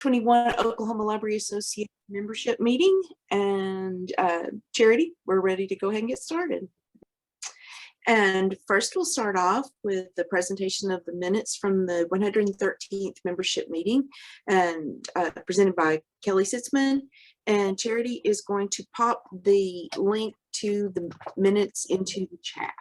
21 Oklahoma Library Association membership meeting. And Charity, we're ready to go ahead and get started. And first we'll start off with the presentation of the minutes from the 113th membership meeting, and presented by Kelly Sitzman. And Charity is going to pop the link to the minutes into the chat.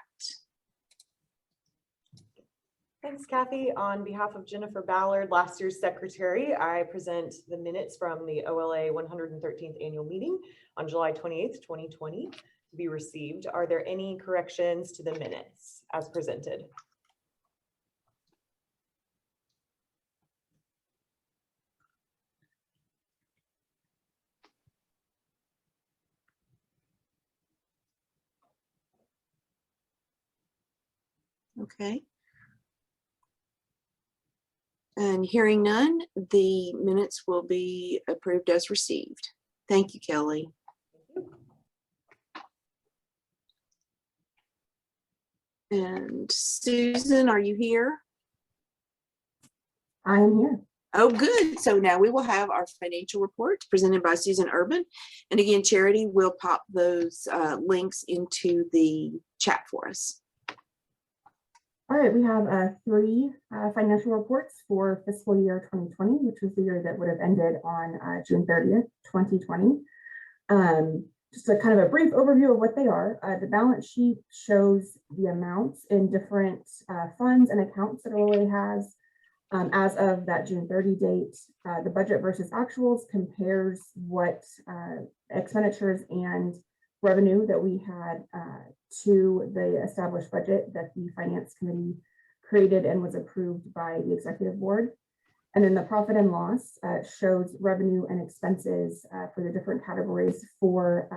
Thanks, Kathy. On behalf of Jennifer Ballard, last year's secretary, I present the minutes from the OLA 113th annual meeting on July 28th, 2020 to be received. Are there any corrections to the minutes as presented? Okay. And hearing none, the minutes will be approved as received. Thank you, Kelly. And Susan, are you here? I am here. Oh, good. So now we will have our financial report presented by Susan Urban. And again, Charity will pop those links into the chat for us. All right, we have three financial reports for fiscal year 2020, which was the year that would have ended on June 30th, 2020. Just a kind of a brief overview of what they are. The balance sheet shows the amounts in different funds and accounts that OLA has as of that June 30 date. The budget versus actuals compares what expenditures and revenue that we had to the established budget that the Finance Committee created and was approved by the Executive Board. And then the profit and loss shows revenue and expenses for the different categories for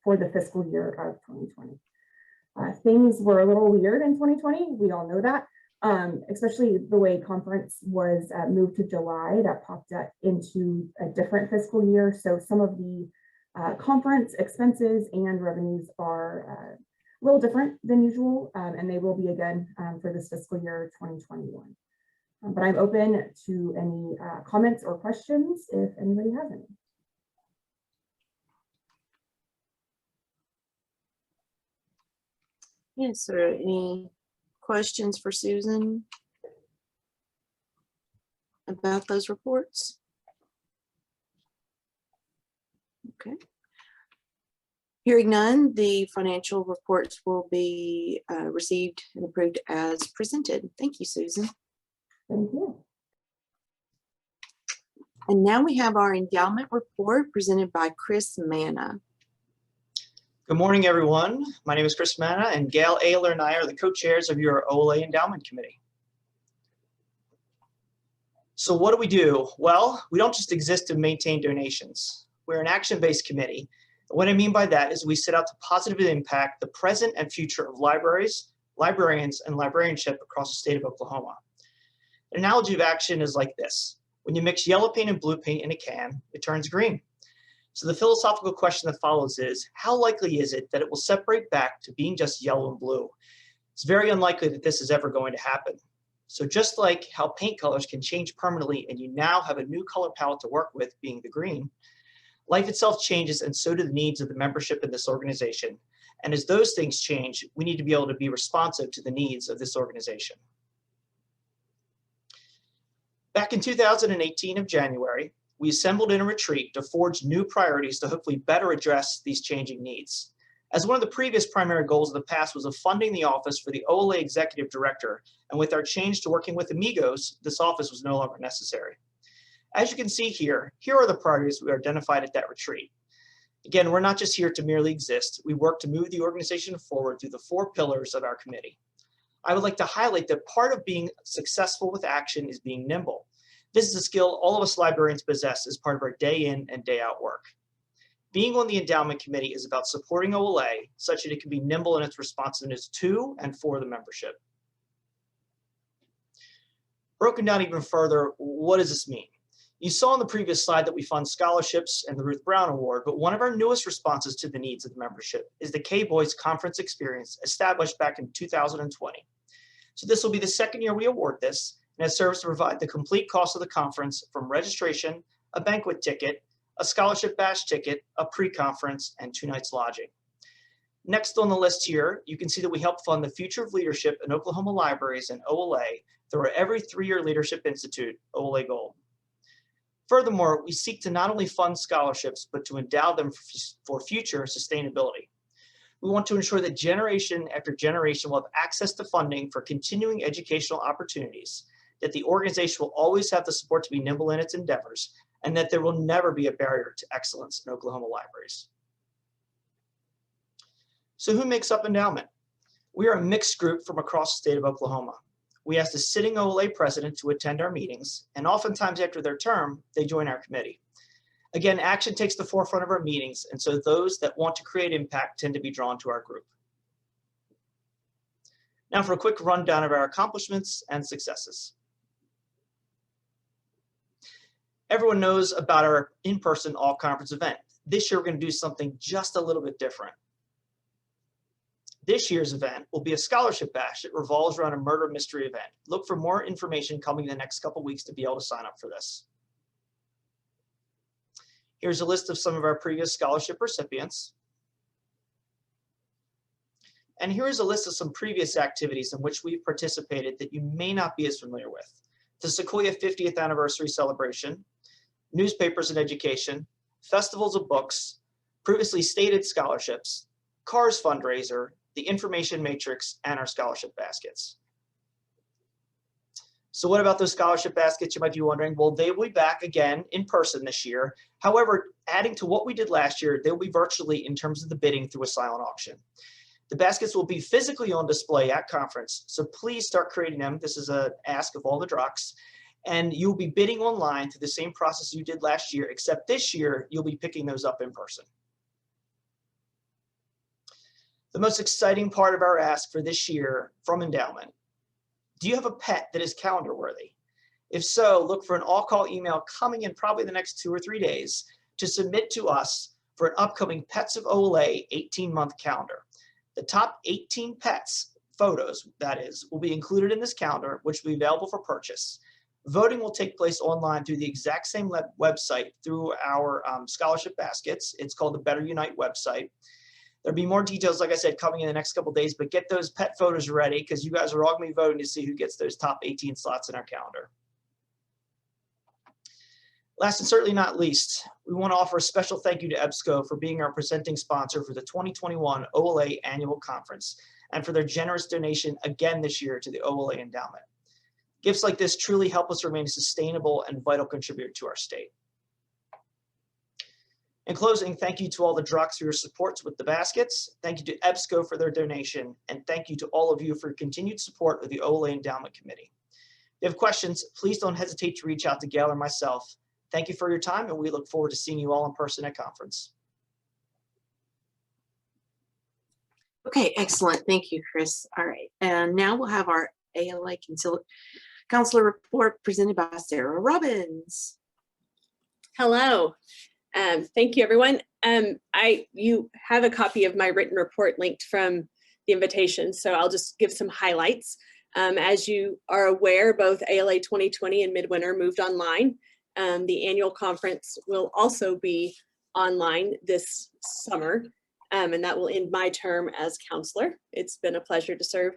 the fiscal year of 2020. Things were a little weird in 2020. We all know that, especially the way conference was moved to July. That popped up into a different fiscal year. So some of the conference expenses and revenues are a little different than usual, and they will be again for this fiscal year 2021. But I'm open to any comments or questions if anybody has any. Yes, are there any questions for Susan about those reports? Okay. Hearing none, the financial reports will be received and approved as presented. Thank you, Susan. Thank you. And now we have our endowment report presented by Chris Manna. Good morning, everyone. My name is Chris Manna, and Gail Ayler and I are the co-chairs of your OLA Endowment Committee. So what do? Well, we don't just exist to maintain donations. We're an action-based committee. What I mean by that is we set out to positively impact the present and future of libraries, librarians, and librarianship across the state of Oklahoma. An analogy of action is like this. When you mix yellow paint and blue paint in a can, it turns green. So the philosophical question that follows is, how likely is it that it will separate back to being just yellow and blue? It's very unlikely that this is ever going to happen. So just like how paint colors can change permanently and you now have a new color palette to work with, being the green, life itself changes, and so do the needs of the membership in this organization. And as those things change, we need to be able to be responsive to the needs of this organization. Back in 2018 of January, we assembled in a retreat to forge new priorities to hopefully better address these changing needs. As one of the previous primary goals of the past was of funding the office for the OLA Executive Director, and with our change to working with Amigos, this office was no longer necessary. As you can see here are the priorities we identified at that retreat. Again, we're not just here to merely exist. We work to move the organization forward through the 4 pillars of our committee. I would like to highlight that part of being successful with action is being nimble. This is a skill all of us librarians possess as part of our day in and day out work. Being on the endowment committee is about supporting OLA such that it can be nimble in its responsiveness to and for the membership. Broken down even further, what does this mean? You saw on the previous slide that we fund scholarships and the Ruth Brown Award, but one of our newest responses to the needs of the membership is the K-Boys Conference Experience, established back in 2020. So this will be the second year we award this, and it serves to provide the complete cost of the conference from registration, a banquet ticket, a scholarship bash ticket, a pre-conference, and 2 nights lodging. Next on the list here, you can see that we help fund the future of leadership in Oklahoma libraries and OLA through our every 3-year Leadership Institute, OLA Gold. Furthermore, we seek to not only fund scholarships, but to endow them for future sustainability. We want to ensure that generation after generation will have access to funding for continuing educational opportunities, that the organization will always have the support to be nimble in its endeavors, and that there will never be a barrier to excellence in Oklahoma libraries. So who makes up Endowment? We are a mixed group from across the state of Oklahoma. We ask the sitting OLA president to attend our meetings, and oftentimes after their term, they join our committee. Again, action takes the forefront of our meetings, and so those that want to create impact tend to be drawn to our group. Now for a quick rundown of our accomplishments and successes. Everyone knows about our in-person all-conference event. This year, we're going to do something just a little bit different. This year's event will be a scholarship bash that revolves around a murder mystery event. Look for more information coming in the next couple weeks to be able to sign up for this. Here's a list of some of our previous scholarship recipients. And here's a list of some previous activities in which we've participated that you may not be as familiar with. The Sequoia 50th anniversary celebration, newspapers and education, festivals of books, previously stated scholarships, CARS fundraiser, the information matrix, and our scholarship baskets. So what about those scholarship baskets, you might be wondering? Well, they will be back again in person this year. However, adding to what we did last year, they'll be virtually in terms of the bidding through a silent auction. The baskets will be physically on display at conference, so please start creating them. This is an ask of all the drucks. And you'll be bidding online through the same process you did last year, except this year, you'll be picking those up in person. The most exciting part of our ask for this year from Endowment: do you have a pet that is calendar worthy? If so, look for an all-call email coming in probably the next 2 or 3 days to submit to us for an upcoming Pets of OLA 18-month calendar. The top 18 pets, photos that is, will be included in this calendar, which will be available for purchase. Voting will take place online through the exact same website through our scholarship baskets. It's called the Better Unite website. There'll be more details, like I said, coming in the next couple days, but get those pet photos ready because you guys are all going to be voting to see who gets those top 18 slots in our calendar. Last and certainly not least, we want to offer a special thank you to EBSCO for being our presenting sponsor for the 2021 OLA Annual Conference and for their generous donation again this year to the OLA Endowment. Gifts like this truly help us remain a sustainable and vital contributor to our state. In closing, thank you to all the drucks for your supports with the baskets. Thank you to EBSCO for their donation. And thank you to all of you for your continued support of the OLA Endowment Committee. If you have questions, please don't hesitate to reach out to Gail or myself. Thank you for your time, and we look forward to seeing you all in person at conference. Okay, excellent. Thank you, Chris. All right, and now we'll have our ALA Counselor Report presented by Sarah Robbins. Hello. Thank you, everyone. You have a copy of my written report linked from the invitation, so I'll just give some highlights. As you are aware, both ALA 2020 and Midwinter moved online. The annual conference will also be online this summer, and that will end my term as counselor. It's been a pleasure to serve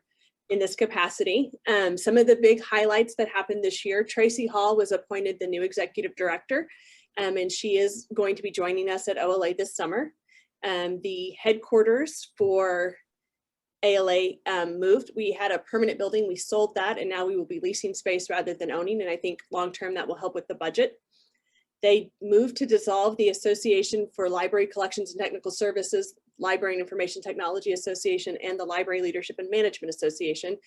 in this capacity. Some of the big highlights that happened this year: Tracy Hall was appointed the new executive director, and she is going to be joining us at OLA this summer. The headquarters for ALA moved. We had a permanent building, we sold that, and now we will be leasing space rather than owning, and I think long-term that will help with the budget. They moved to dissolve the Association for Library Collections and Technical Services, Library and Information Technology Association, and the Library Leadership and Management Association,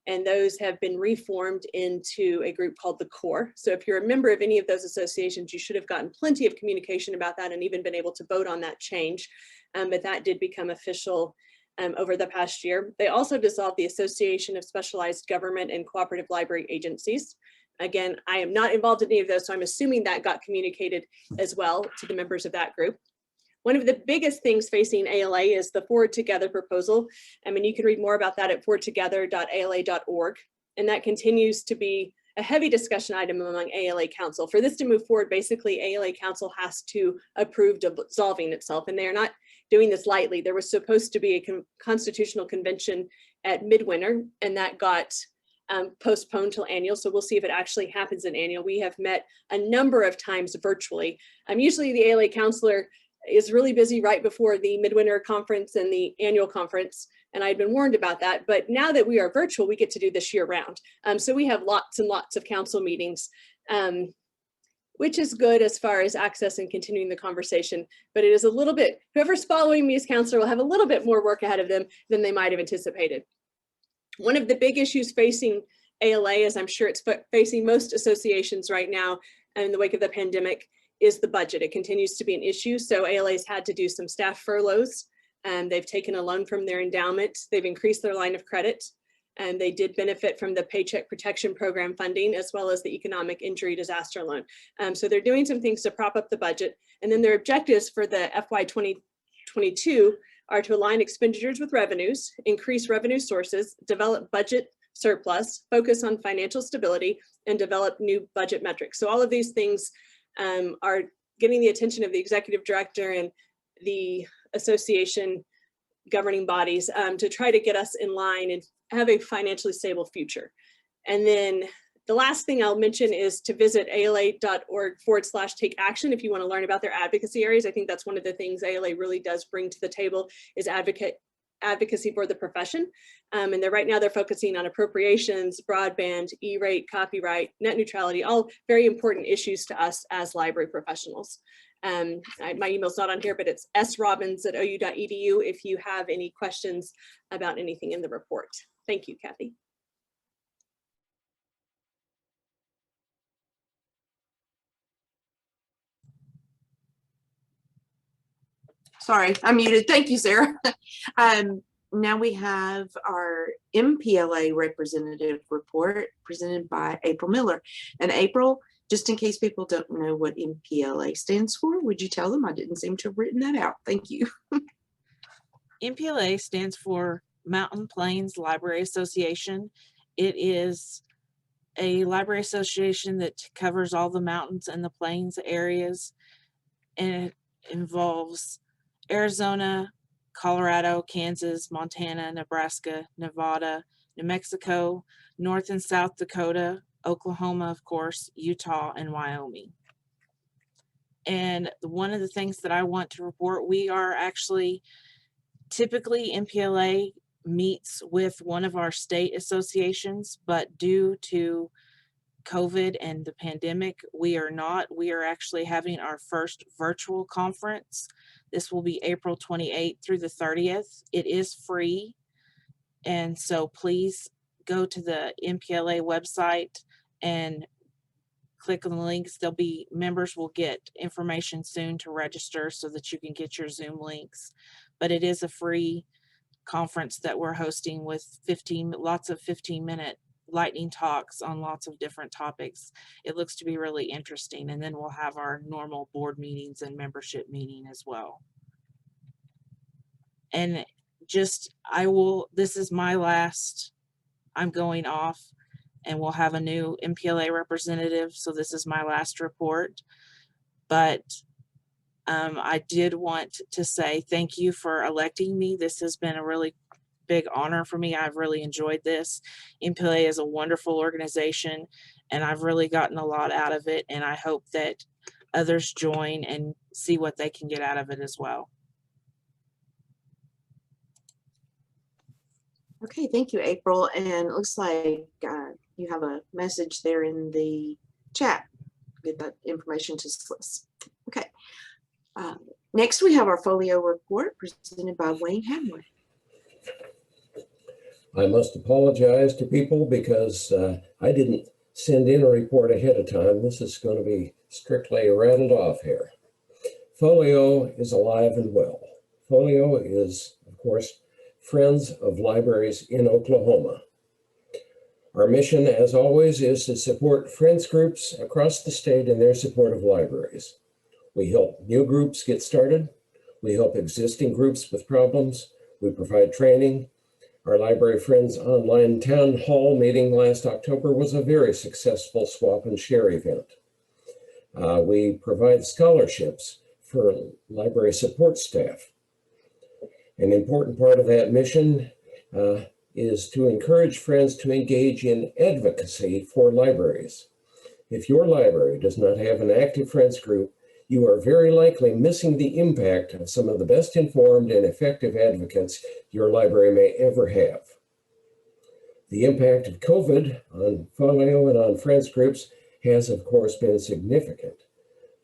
and those have been reformed into a group called the CORE. So if you're a member of any of those associations, you should have gotten plenty of communication about that and even been able to vote on that change, but that did become official over the past year. They also dissolved the Association of Specialized Government and Cooperative Library Agencies. Again, I am not involved in any of those, so I'm assuming that got communicated as well to the members of that group. One of the biggest things facing ALA is the Forward Together proposal. I mean, you can read more about that at forwardtogether.ala.org, and that continues to be a heavy discussion item among ALA Council. For this to move forward, basically ALA Council has to approve dissolving itself, and they are not doing this lightly. There was supposed to be a constitutional convention at midwinter, and that got postponed till annual. So we'll see if it actually happens in annual. We have met a number of times virtually. Usually the ALA counselor is really busy right before the midwinter conference and the annual conference. And I'd been warned about that, but now that we are virtual, we get to do this year round. So we have lots and lots of council meetings, which is good as far as access and continuing the conversation, but it is a little bit, whoever's following me as counselor will have a little bit more work ahead of them than they might have anticipated. One of the big issues facing ALA, as I'm sure it's facing most associations right now in the wake of the pandemic, is the budget. It continues to be an issue. So ALA's had to do some staff furloughs, and they've taken a loan from their endowment. They've increased their line of credit, and they did benefit from the Paycheck Protection Program funding, as well as the Economic Injury Disaster Loan. So they're doing some things to prop up the budget. And then their objectives for the FY 2022 are to align expenditures with revenues, increase revenue sources, develop budget surplus, focus on financial stability, and develop new budget metrics. So all of these things are getting the attention of the executive director and the association governing bodies to try to get us in line and have a financially stable future. And then the last thing I'll mention is to visit ala.org/take action if you want to learn about their advocacy areas. I think that's one of the things ALA really does bring to the table is advocacy for the profession. And right now they're focusing on appropriations, broadband, E-rate, copyright, net neutrality, all very important issues to us as library professionals. My email's not on here, but it's srobbins@ou.edu if you have any questions about anything in the report. Thank you, Kathy. Sorry, I'm muted. Thank you, Sarah. Now we have our MPLA representative report presented by April Miller. And April, just in case people don't know what MPLA stands for, would you tell them? I didn't seem to have written that out. Thank you. MPLA stands for Mountain Plains Library Association. It is a library association that covers all the mountains and the plains areas, and it involves Arizona, Colorado, Kansas, Montana, Nebraska, Nevada, New Mexico, North and South Dakota, Oklahoma, of course, Utah, and Wyoming. And one of the things that I want to report, we are actually, typically MPLA meets with one of our state associations, but due to COVID and the pandemic, we are not. We are actually having our first virtual conference. This will be April 28th through the 30th. It is free. And so please go to the MPLA website and click on the links. There'll be, members will get information soon to register so that you can get your Zoom links. But it is a free conference that we're hosting with lots of 15-minute lightning talks on lots of different topics. It looks to be really interesting. And then we'll have our normal board meetings and membership meeting as well. And just, this is my last, I'm going off, and we'll have a new MPLA representative. So this is my last report. But I did want to say thank you for electing me. This has been a really big honor for me. I've really enjoyed this. MPLA is a wonderful organization, and I've really gotten a lot out of it. And I hope that others join and see what they can get out of it as well. Okay, thank you, April. And it looks like you have a message there in the chat. Get that information to Sliss. Okay. Next, we have our Folio Report presented by Wayne Hamlin. I must apologize to people because I didn't send in a report ahead of time. This is going to be strictly rattled off here. Folio is alive and well. Folio is, of course, Friends of Libraries in Oklahoma. Our mission, as always, is to support friends groups across the state in their support of libraries. We help new groups get started. We help existing groups with problems. We provide training. Our Library Friends online town hall meeting last October was a very successful swap and share event. We provide scholarships for library support staff. An important part of that mission is to encourage friends to engage in advocacy for libraries. If your library does not have an active friends group, you are very likely missing the impact of some of the best informed and effective advocates your library may ever have. The impact of COVID on Folio and on friends groups has, of course, been significant.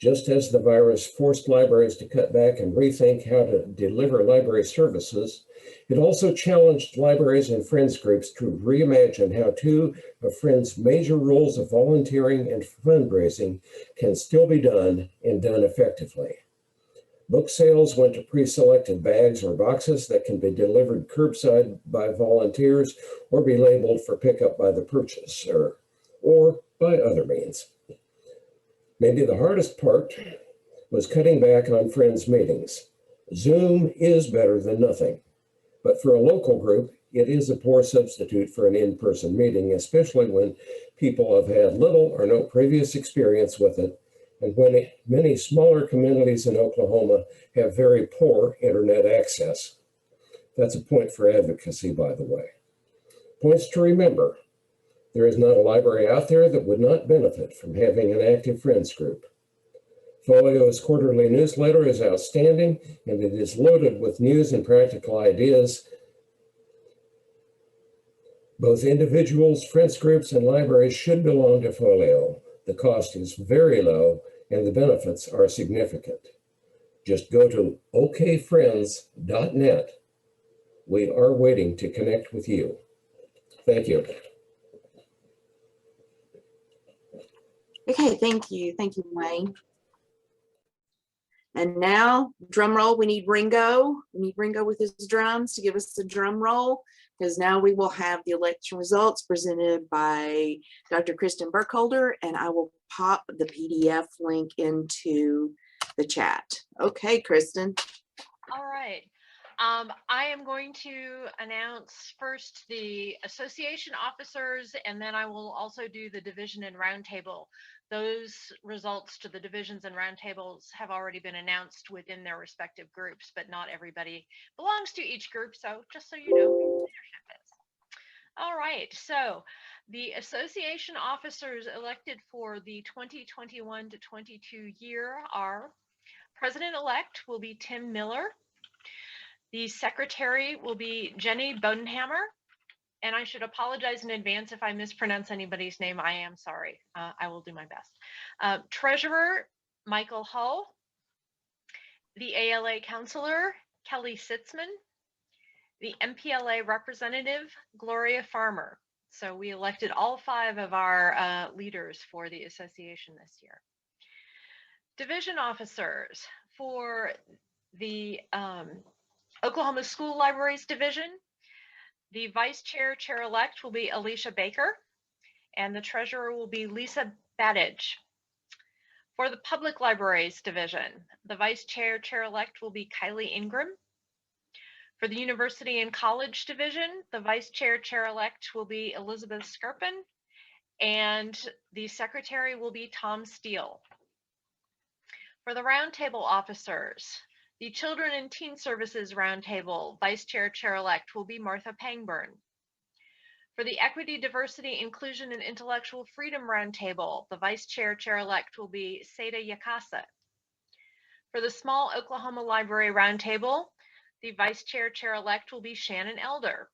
Just as the virus forced libraries to cut back and rethink how to deliver library services, it also challenged libraries and friends groups to reimagine how two of Friends' major roles of volunteering and fundraising can still be done and done effectively. Book sales went to pre-selected bags or boxes that can be delivered curbside by volunteers or be labeled for pickup by the purchaser or by other means. Maybe the hardest part was cutting back on friends meetings. Zoom is better than nothing, but for a local group, it is a poor substitute for an in-person meeting, especially when people have had little or no previous experience with it, and when many smaller communities in Oklahoma have very poor internet access. That's a point for advocacy, by the way. Points to remember. There is not a library out there that would not benefit from having an active friends group. Folio's quarterly newsletter is outstanding, and it is loaded with news and practical ideas. Both individuals, friends groups, and libraries should belong to Folio. The cost is very low, and the benefits are significant. Just go to okfriends.net. We are waiting to connect with you. Thank you. Okay, thank you. Thank you, Wayne. And now, drum roll, we need Ringo. We need Ringo with his drums to give us the drum roll, because now we will have the election results presented by Dr. Kristen Burkholder, and I will pop the PDF link into the chat. Okay, Kristen. All right. I am going to announce first the association officers, and then I will also do the division and roundtable. Those results to the divisions and roundtables have already been announced within their respective groups, but not everybody belongs to each group. So just so you know who leadership is. All right. So the association officers elected for the 2021 to 22 year are: President-elect will be Tim Miller. The secretary will be Jenny Bodenhammer, and I should apologize in advance if I mispronounce anybody's name. I am sorry. I will do my best. Treasurer, Michael Hull. The ALA counselor, Kelly Sitzman. The MPLA representative, Gloria Farmer. So we elected all 5 of our leaders for the association this year. Division officers for the Oklahoma School Libraries Division. The vice chair, chair-elect will be Alicia Baker, and the treasurer will be Lisa Badage. For the Public Libraries Division, the vice chair, chair-elect will be Kylie Ingram. For the University and College Division, the vice chair, chair-elect will be Elizabeth Skirpin, and the secretary will be Tom Steele. For the roundtable officers, the Children and Teen Services Roundtable, Vice Chair, Chair-elect will be Martha Pangburn. For the Equity, Diversity, Inclusion, and Intellectual Freedom Roundtable, the Vice Chair, Chair-elect will be Seda Yakasa. For the Small Oklahoma Library Roundtable, the Vice Chair, Chair-elect will be Shannon Elder.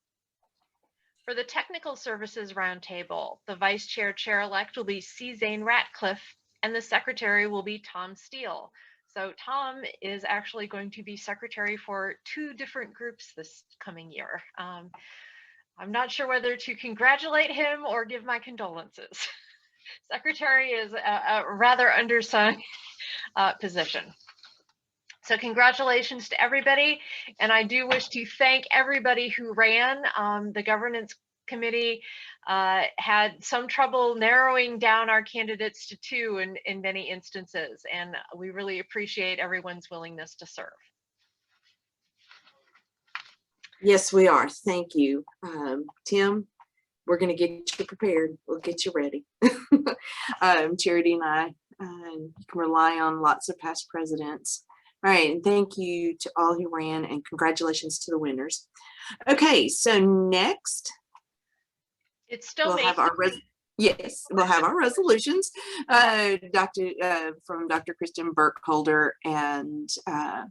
For the Technical Services Roundtable, the Vice Chair, Chair-elect will be C. Zane Ratcliffe, and the Secretary will be Tom Steele. So Tom is actually going to be secretary for 2 different groups this coming year. I'm not sure whether to congratulate him or give my condolences. Secretary is a rather undersung position. So congratulations to everybody. And I do wish to thank everybody who ran. The governance committee had some trouble narrowing down our candidates to 2 in many instances, and we really appreciate everyone's willingness to serve. Yes, we are. Thank you. Tim, we're going to get you prepared. We'll get you ready. Charity and I, you can rely on lots of past presidents. All right, and thank you to all who ran, and congratulations to the winners. Okay, so next It's still we'll me. have our we'll have our resolutions. From Dr. Kristen Burkholder, and All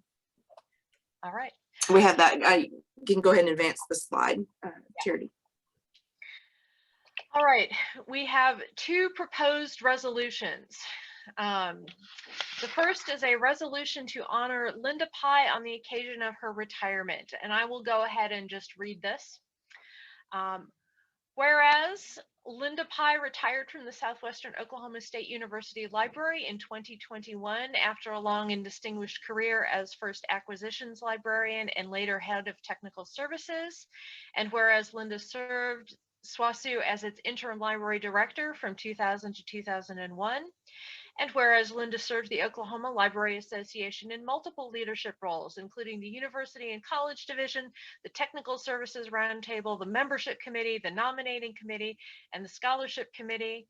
right. we have that. I can go ahead and advance the slide, Charity. All right, we have two proposed resolutions. The first is a resolution to honor Linda Pye on the occasion of her retirement, and I will go ahead and just read this. Whereas Linda Pye retired from the Southwestern Oklahoma State University Library in 2021 after a long and distinguished career as first acquisitions librarian and later head of technical services, and whereas Linda served SWOSU as its interim library director from 2000 to 2001, and whereas Linda served the Oklahoma Library Association in multiple leadership roles, including the University and College Division, the Technical Services Roundtable, the Membership Committee, the Nominating Committee, and the Scholarship Committee.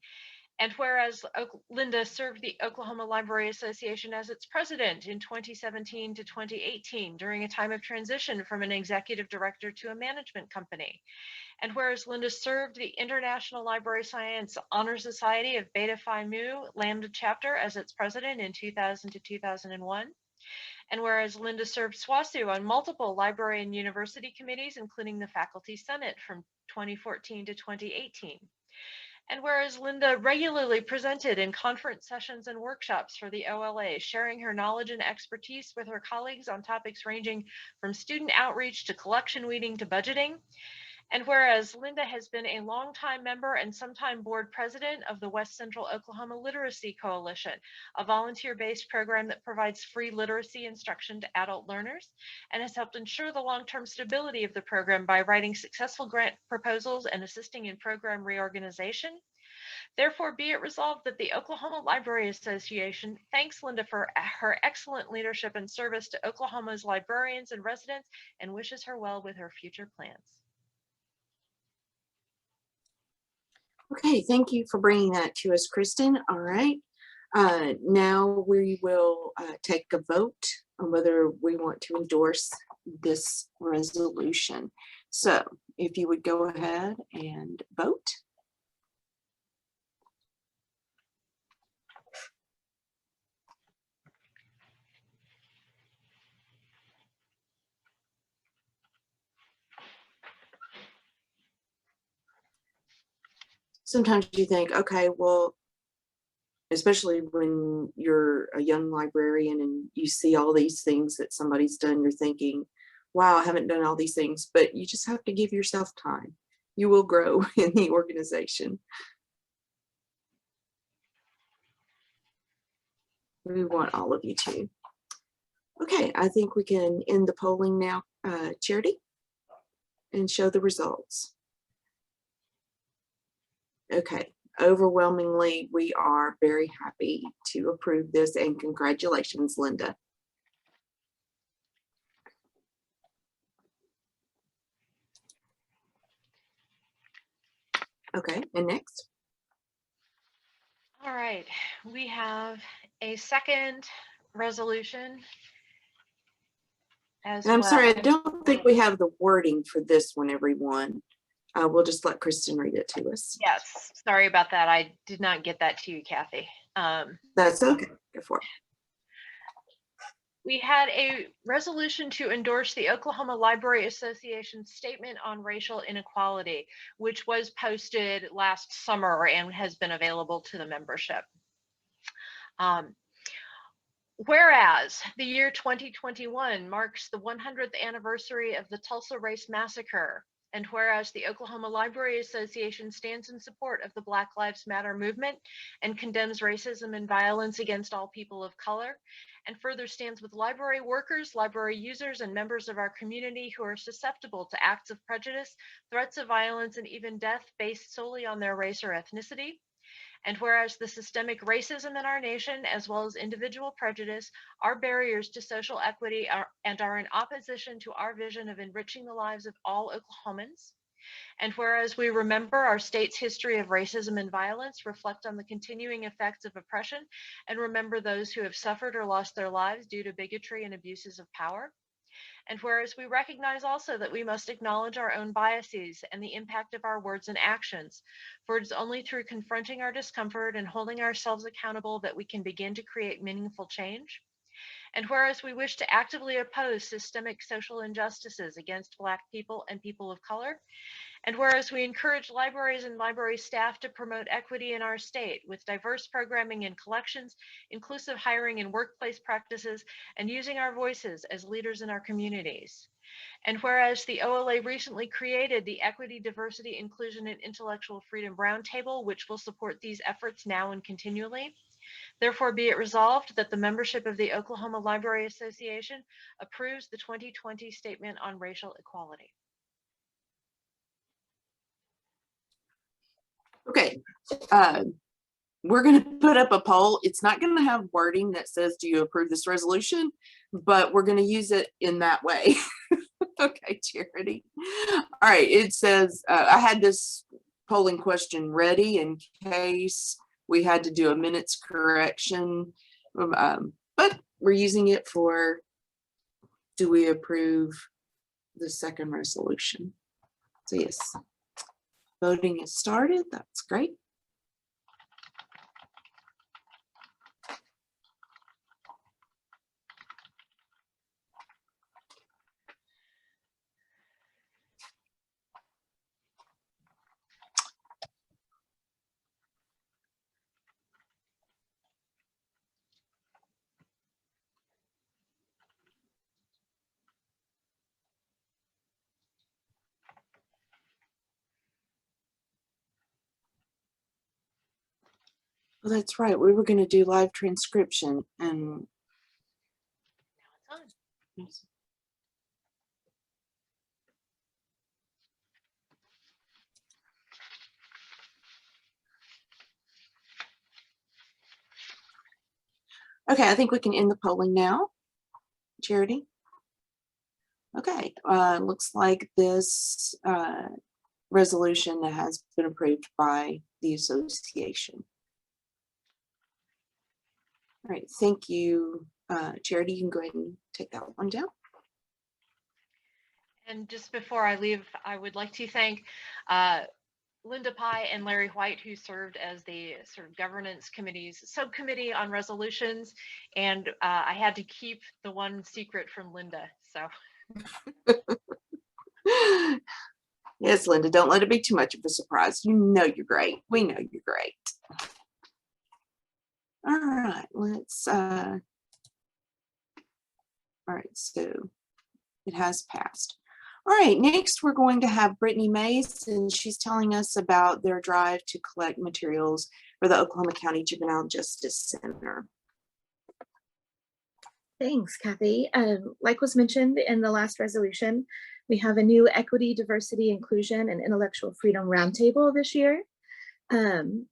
And whereas Linda served the Oklahoma Library Association as its president in 2017 to 2018 during a time of transition from an executive director to a management company. And whereas Linda served the International Library Science Honor Society of Beta Phi Mu Lambda chapter as its president in 2000 to 2001. And whereas Linda served SWOSU on multiple library and university committees, including the Faculty Senate from 2014 to 2018. And whereas Linda regularly presented in conference sessions and workshops for the OLA, sharing her knowledge and expertise with her colleagues on topics ranging from student outreach to collection weeding to budgeting. And whereas Linda has been a longtime member and sometime board president of the West Central Oklahoma Literacy Coalition, a volunteer-based program that provides free literacy instruction to adult learners, and has helped ensure the long-term stability of the program by writing successful grant proposals and assisting in program reorganization. Therefore, be it resolved that the Oklahoma Library Association thanks Linda for her excellent leadership and service to Oklahoma's librarians and residents, and wishes her well with her future plans. Okay, thank you for bringing that to us, Kristen. All right, now we will take a vote on whether we want to endorse this resolution. So if you would go ahead and vote. Sometimes you think, okay, well, especially when you're a young librarian and you see all these things that somebody's done, you're thinking, wow, I haven't done all these things, but you just have to give yourself time. You will grow in the organization. We want all of you to. Okay, I think we can end the polling now, Charity, and show the results. Okay, overwhelmingly, we are very happy to approve this, and congratulations, Linda. Okay, and next. All right, we have a second resolution as And I'm well. sorry, I don't think we have the wording for this one, everyone. We'll just let Kristen read it to us. Yes, sorry about that. I did not get that to you, Kathy. That's okay. Go for it. We had a resolution to endorse the Oklahoma Library Association statement on racial inequality, which was posted last summer and has been available to the membership. Whereas the year 2021 marks the 100th anniversary of the Tulsa Race Massacre, and whereas the Oklahoma Library Association stands in support of the Black Lives Matter movement and condemns racism and violence against all people of color, and further stands with library workers, library users, and members of our community who are susceptible to acts of prejudice, threats of violence, and even death based solely on their race or ethnicity. And whereas the systemic racism in our nation, as well as individual prejudice, are barriers to social equity and are in opposition to our vision of enriching the lives of all Oklahomans. And whereas we remember our state's history of racism and violence, reflect on the continuing effects of oppression, and remember those who have suffered or lost their lives due to bigotry and abuses of power. And whereas we recognize also that we must acknowledge our own biases and the impact of our words and actions, for it is only through confronting our discomfort and holding ourselves accountable that we can begin to create meaningful change. And whereas we wish to actively oppose systemic social injustices against Black people and people of color, and whereas we encourage libraries and library staff to promote equity in our state with diverse programming and collections, inclusive hiring and workplace practices, and using our voices as leaders in our communities. And whereas the OLA recently created the Equity, Diversity, Inclusion, and Intellectual Freedom Roundtable, which will support these efforts now and continually. Therefore, be it resolved that the membership of the Oklahoma Library Association approves the 2020 Statement on Racial Equality. Okay, we're going to put up a poll. It's not going to have wording that says, do you approve this resolution? But we're going to use it in that way. Okay, Charity. All right, it says, I had this polling question ready in case we had to do a minutes correction, but we're using it for, do we approve the second resolution? So yes. Voting has started. That's great. Well, that's right. We were going to do live transcription and Now it's on. okay, I think we can end the polling now. Charity. Okay, looks like this resolution has been approved by the association. All right, thank you. Charity, you can go ahead and take that one down. And just before I leave, I would like to thank Linda Pye and Larry White, who served as the sort of governance committee's subcommittee on resolutions. And I had to keep the one secret from Linda, so. Yes, Linda, don't let it be too much of a surprise. You know you're great. We know you're great. All right, let's, all right, so it has passed. All right, next we're going to have Brittany Mays, and she's telling us about their drive to collect materials for the Oklahoma County Juvenile Justice Center. Thanks, Kathy. Like was mentioned in the last resolution, we have a new Equity, Diversity, Inclusion, and Intellectual Freedom Roundtable this year. And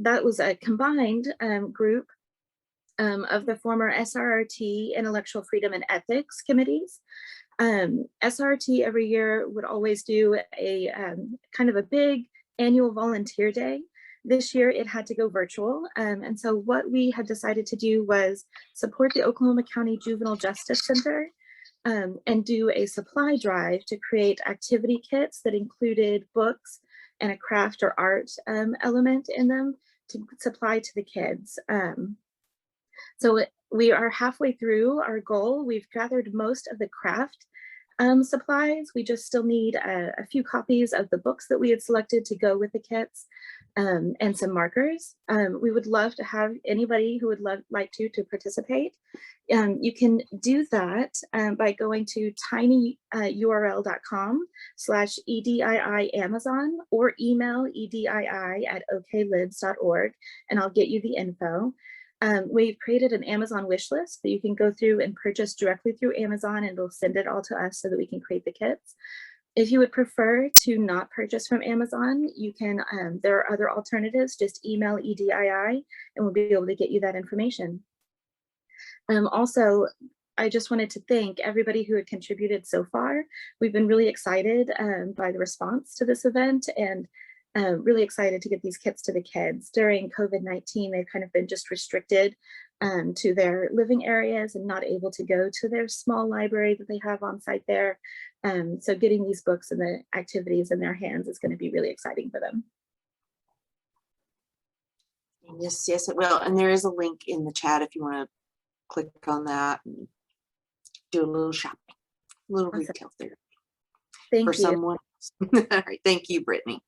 that was a combined group of the former SRRT, Intellectual Freedom and Ethics committees. SRT every year would always do a kind of a big annual volunteer day. This year it had to go virtual. And so what we had decided to do was support the Oklahoma County Juvenile Justice Center and do a supply drive to create activity kits that included books and a craft or art element in them to supply to the kids. So we are halfway through our goal. We've gathered most of the craft supplies. We just still need a few copies of the books that we had selected to go with the kits and some markers. We would love to have anybody who would like to participate. You can do that by going to tinyurl.com/EDII Amazon or email edii@oklibs.org and I'll get you the info. We've created an Amazon wish list that you can go through and purchase directly through Amazon, and it'll send it all to us so that we can create the kits. If you would prefer to not purchase from Amazon, you can, there are other alternatives, just email EDII and we'll be able to get you that information. Also, I just wanted to thank everybody who had contributed so far. We've been really excited by the response to this event and really excited to get these kits to the kids. During COVID-19, they've kind of been just restricted to their living areas and not able to go to their small library that they have on site there. So getting these books and the activities in their hands is going to be really exciting for them. Yes, yes, it will. And there is a link in the chat if you want to click on that and do a little shopping, a little Awesome. retail therapy Thank for you. someone. All right, thank you, Brittany.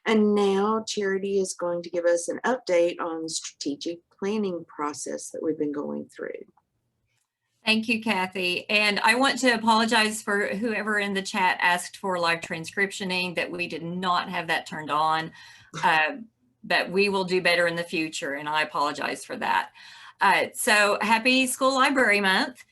And now Charity is going to give us an update on the strategic planning process that we've been going through. Thank you, Kathy. And I want to apologize for whoever in the chat asked for live transcriptioning, that we did not have that turned on, but we will do better in the future, and I apologize for that. So happy School Library Month.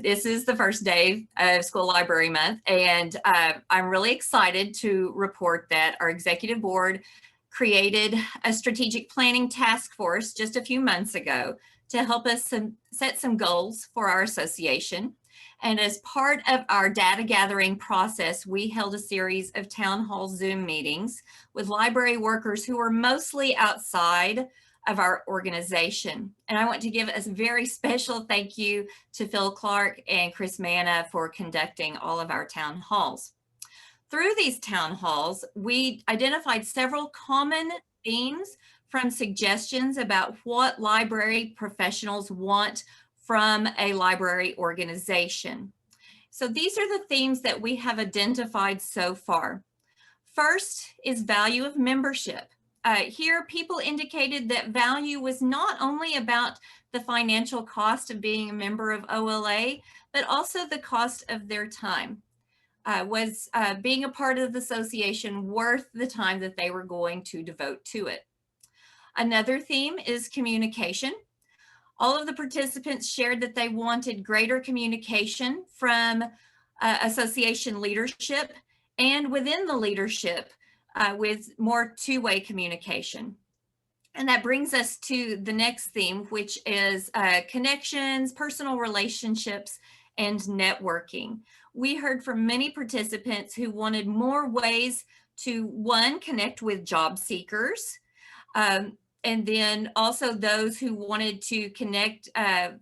This is the first day of School Library Month, and I'm really excited to report that our executive board created a strategic planning task force just a few months ago to help us set some goals for our association. And as part of our data gathering process, we held a series of town hall Zoom meetings with library workers who were mostly outside of our organization. And I want to give a very special thank you to Phil Clark and Chris Manna for conducting all of our town halls. Through these town halls, we identified several common themes from suggestions about what library professionals want from a library organization. So these are the themes that we have identified so far. First is value of membership. Here, people indicated that value was not only about the financial cost of being a member of OLA, but also the cost of their time. Was being a part of the association worth the time that they were going to devote to it? Another theme is communication. All of the participants shared that they wanted greater communication from association leadership and within the leadership with more two-way communication. And that brings us to the next theme, which is connections, personal relationships, and networking. We heard from many participants who wanted more ways to, one, connect with job seekers, and then also those who wanted to connect,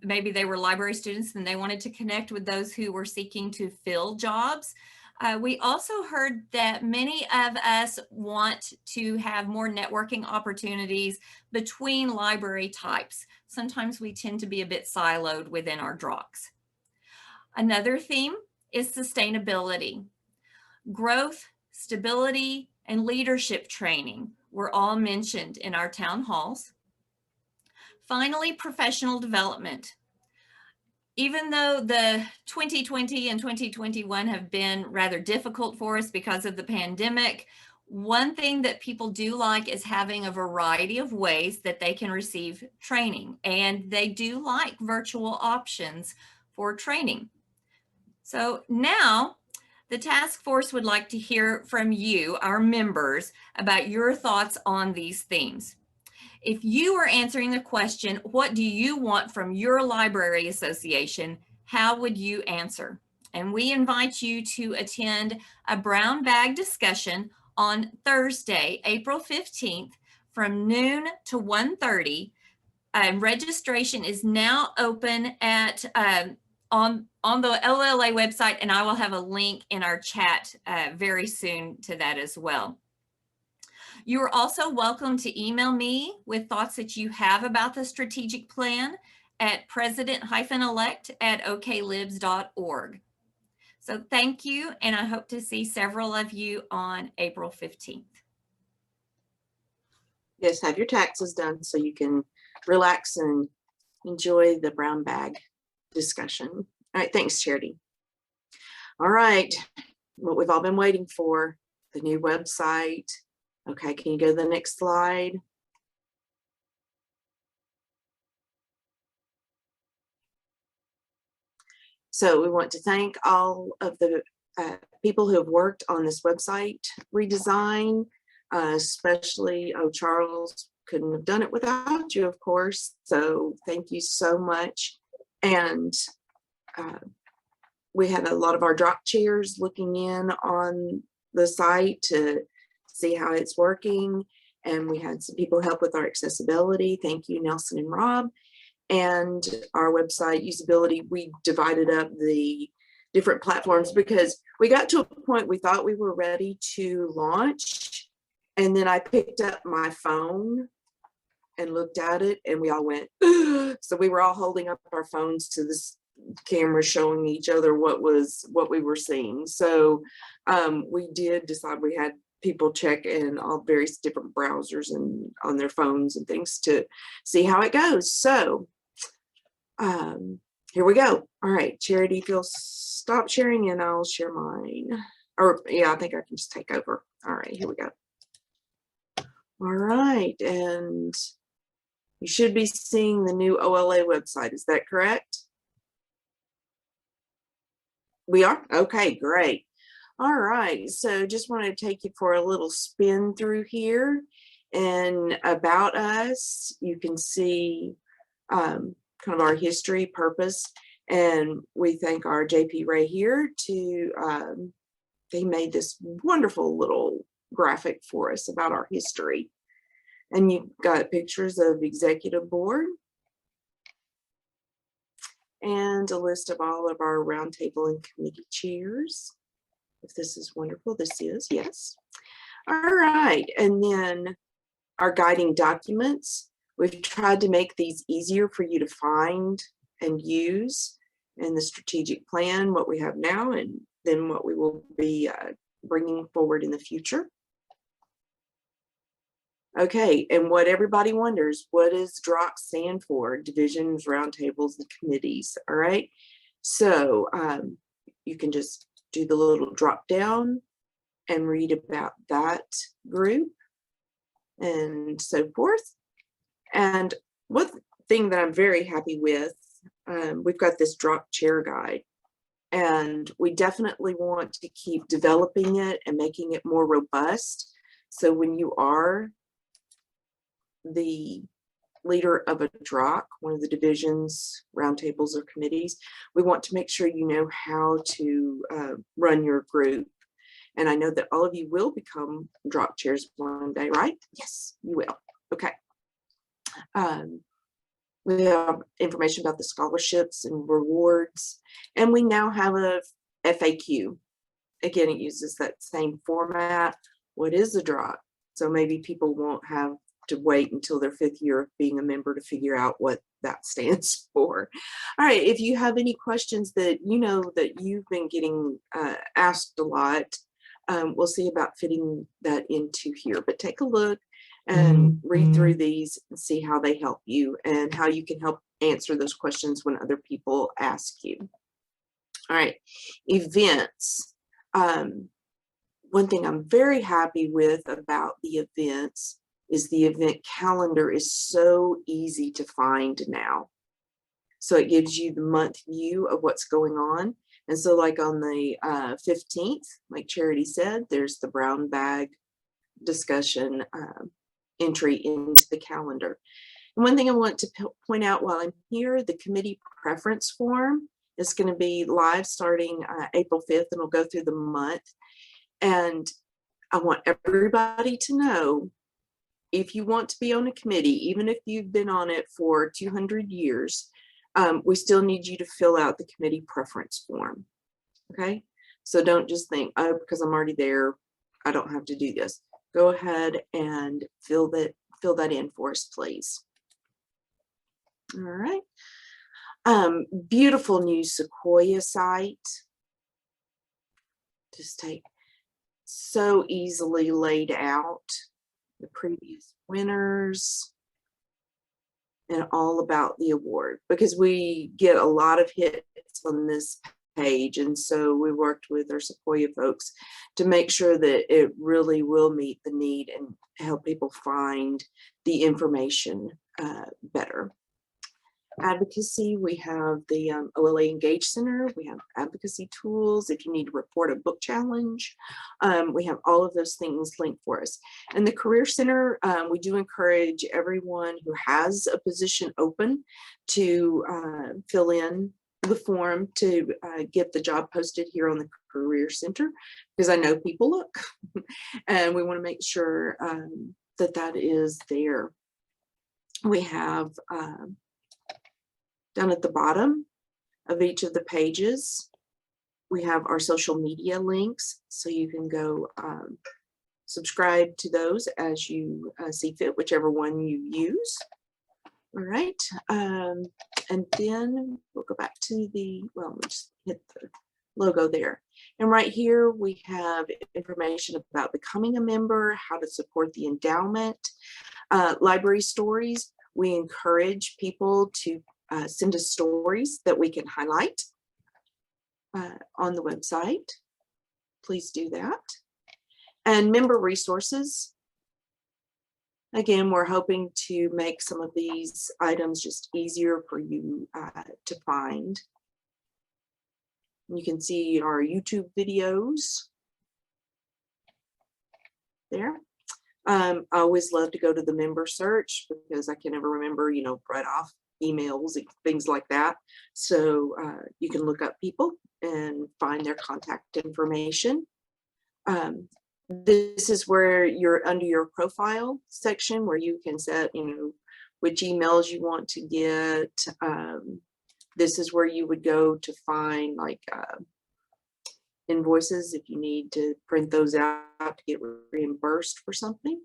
maybe they were library students and they wanted to connect with those who were seeking to fill jobs. We also heard that many of us want to have more networking opportunities between library types. Sometimes we tend to be a bit siloed within our DROCs. Another theme is sustainability. Growth, stability, and leadership training were all mentioned in our town halls. Finally, professional development. Even though the 2020 and 2021 have been rather difficult for us because of the pandemic, one thing that people do like is having a variety of ways that they can receive training, and they do like virtual options for training. So now the task force would like to hear from you, our members, about your thoughts on these themes. If you are answering the question, what do you want from your library association? How would you answer? And we invite you to attend a brown bag discussion on Thursday, April 15th from noon to 1:30. Registration is now open at on the OLA website, and I will have a link in our chat very soon to that as well. You are also welcome to email me with thoughts that you have about the strategic plan at president-elect@oklibs.org. So thank you, and I hope to see several of you on April 15th. Yes, have your taxes done so you can relax and enjoy the brown bag discussion. All right, thanks, Charity. All right, what we've all been waiting for, the new website. Okay, can you go to the next slide? So we want to thank all of the people who have worked on this website redesign, especially, Charles couldn't have done it without you, of course. So thank you so much. And we had a lot of our drop chairs looking in on the site to see how it's working. And we had some people help with our accessibility. Thank you, Nelson and Rob. And our website usability, we divided up the different platforms because we got to a point we thought we were ready to launch. And then I picked up my phone and looked at it and we all went, so we were all holding up our phones to this camera showing each other what we were seeing. So we did decide we had people check in all various different browsers and on their phones and things to see how it goes. So here we go. All right, Charity, if you'll stop sharing and I'll share mine. Or yeah, I think I can just take over. All right, here we go. All right, and you should be seeing the new OLA website. Is that correct? We are? Okay, great. All right, so just wanted to take you for a little spin through here. And about us, you can see kind of our history, purpose, and we thank our JP Ray here to, they made this wonderful little graphic for us about our history. And you've got pictures of executive board and a list of all of our roundtable and committee chairs. If this is wonderful, this is, yes. All right, and then our guiding documents. We've tried to make these easier for you to find and use in the strategic plan, what we have now, and then what we will be bringing forward in the future. Okay, and what everybody wonders, what does DROC stand for? Divisions, roundtables, and committees, all right? So you can just do the little drop down and read about that group and so forth. And one thing that I'm very happy with, we've got this drop chair guide, and we definitely want to keep developing it and making it more robust. So when you are the leader of a DROC, one of the divisions, roundtables, or committees, we want to make sure you know how to run your group. And I know that all of you will become DROC chairs one day, right? Yes, you will. Okay. We have information about the scholarships and rewards, and we now have a FAQ. Again, it uses that same format. What is a DROC? So maybe people won't have to wait until their 5th year of being a member to figure out what that stands for. All right, if you have any questions that you know that you've been getting asked a lot, we'll see about fitting that into here, but take a look and read through these and see how they help you and how you can help answer those questions when other people ask you. All right, events. One thing I'm very happy with about the events is the event calendar is so easy to find now. So it gives you the month view of what's going on. And so like on the 15th, like Charity said, there's the brown bag discussion entry into the calendar. And one thing I want to point out while I'm here, the committee preference form is going to be live starting April 5th, and it'll go through the month. And I want everybody to know, if you want to be on a committee, even if you've been on it for 200 years, we still need you to fill out the committee preference form. Okay, so don't just think, oh, because I'm already there, I don't have to do this. Go ahead and fill that in for us, please. All right. Beautiful new Sequoia site. Just take so easily laid out the previous winners and all about the award, because we get a lot of hits on this page, and so we worked with our Sequoia folks to make sure that it really will meet the need and help people find the information better. advocacy, we have the OLA Engage Center. We have advocacy tools. If you need to report a book challenge, we have all of those things linked for us. And the Career Center, we do encourage everyone who has a position open to fill in the form to get the job posted here on the Career Center, because I know people look and we want to make sure that that is there. We have down at the bottom of each of the pages, we have our social media links, so you can go subscribe to those as you see fit, whichever one you use. All right, and then we'll go back to the, well, we'll just hit the logo there. And right here, we have information about becoming a member, how to support the endowment, library stories. We encourage people to send us stories that we can highlight on the website. Please do that. And member resources. Again, we're hoping to make some of these items just easier for you to find. You can see our YouTube videos there. I always love to go to the member search because I can never remember, you know, right off emails and things like that. So you can look up people and find their contact information. This is where you're under your profile section where you can set, you know, which emails you want to get. This is where you would go to find like invoices if you need to print those out to get reimbursed for something.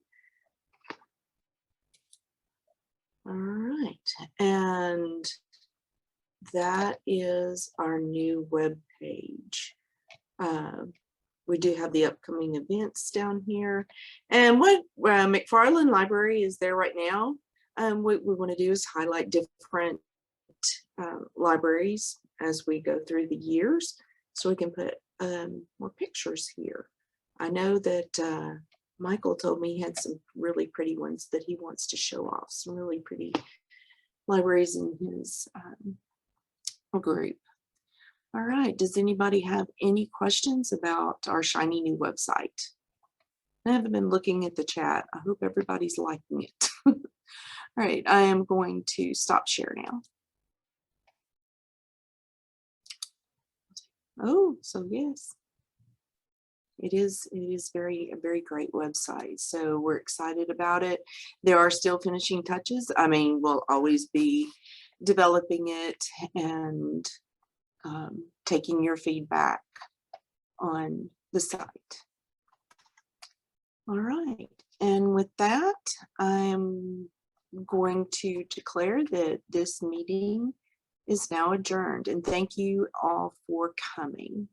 All right, and that is our new web page. We do have the upcoming events down here, and what McFarland Library is there right now. What we want to do is highlight different libraries as we go through the years, so we can put more pictures here. I know that Michael told me he had some really pretty ones that he wants to show off, some really pretty libraries in his group. All right, does anybody have any questions about our shiny new website? I haven't been looking at the chat. I hope everybody's liking it. All right, I am going to stop share now. Oh, so yes, it is a very great website. So we're excited about it. There are still finishing touches. I mean, we'll always be developing it and taking your feedback on the site. All right, and with that, I'm going to declare that this meeting is now adjourned, and thank you all for coming.